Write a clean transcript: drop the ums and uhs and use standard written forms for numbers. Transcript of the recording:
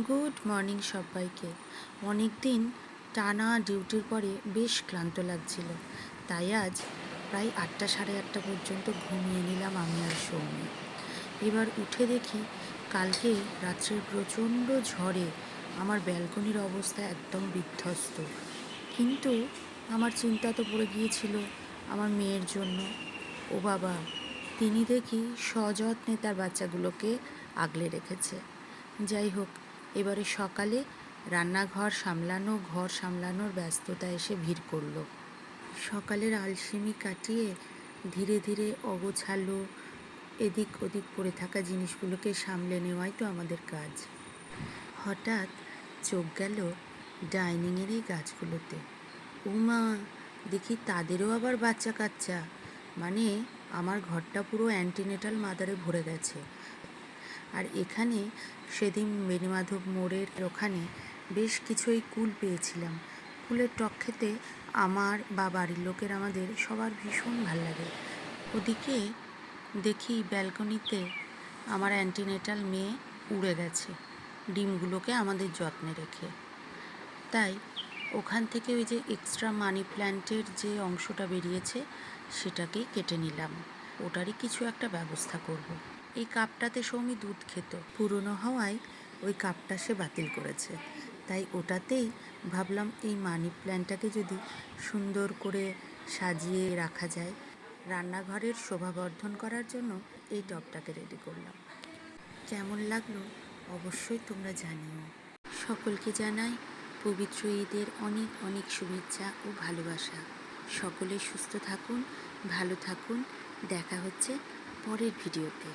Good morning সবাইকে। অনেক দিন টানা ডিউটির পরে বেশ ক্লান্ত লাগছিল, তাই আজ প্রায় 8টা সাড়ে 8টা পর্যন্ত ঘুমিয়ে নিলাম আমি আর সৌমি। এবার উঠে দেখি কালকে রাত্রের প্রচণ্ড ঝড়ে আমার ব্যালকনির অবস্থা একদম বিধ্বস্ত। কিন্তু আমার চিন্তা তো পড়ে গিয়েছিল আমার মেয়ের জন্য। ও বাবা, তিনি দেখি সযত্নে তার বাচ্চাগুলোকে আগলে রেখেছে। যাই হোক, এবারে সকালে রান্নাঘর সামলানো, ঘর সামলানোর ব্যস্ততা এসে ভিড় করলো। সকালের আলসেমি কাটিয়ে ধীরে ধীরে অগোছালো এদিক ওদিক পড়ে থাকা জিনিসগুলোকে সামলে নেওয়াই তো আমাদের কাজ। হঠাৎ চোখ গেল ডাইনিংয়ের এই গাছগুলোতে। মা, দেখি তাদেরও আবার বাচ্চা কাচ্চা, মানে আমার ঘরটা পুরো অ্যান্টিনেটাল মাদারে ভরে গেছে। আর এখানে সেদিন বেণীমাধব মোড়ের ওখানে বেশ কিছু এই কুল পেয়েছিলাম। কুলের টক খেতে আমার বা বাড়ির লোকের আমাদের সবার ভীষণ ভাল লাগে। ওদিকে দেখি ব্যালকনিতে আমার অ্যান্টিনেটাল মেয়ে উড়ে গেছে ডিমগুলোকে আমাদের যত্নে রেখে। তাই ওখান থেকে ওই যে এক্সট্রা মানি প্ল্যান্টের যে অংশটা বেরিয়েছে সেটাকেই কেটে নিলাম, ওটারই কিছু একটা ব্যবস্থা করব। এই কাপটাতে সৌমি দুধ খেত, পুরনো হওয়ায় ওই কাপটা সে বাতিল করেছে, তাই ওটাতেই ভাবলাম এই মানি প্ল্যান্টটাকে যদি সুন্দর করে সাজিয়ে রাখা যায়। রান্নাঘরের শোভাবর্ধন করার জন্য এই টবটাকে রেডি করলাম। কেমন লাগলো অবশ্যই তোমরা জানিও। সকলকে জানাই পবিত্র ঈদের অনেক অনেক শুভেচ্ছা ও ভালোবাসা। সকলে সুস্থ থাকুন, ভালো থাকুন। দেখা হচ্ছে পরের ভিডিওতে।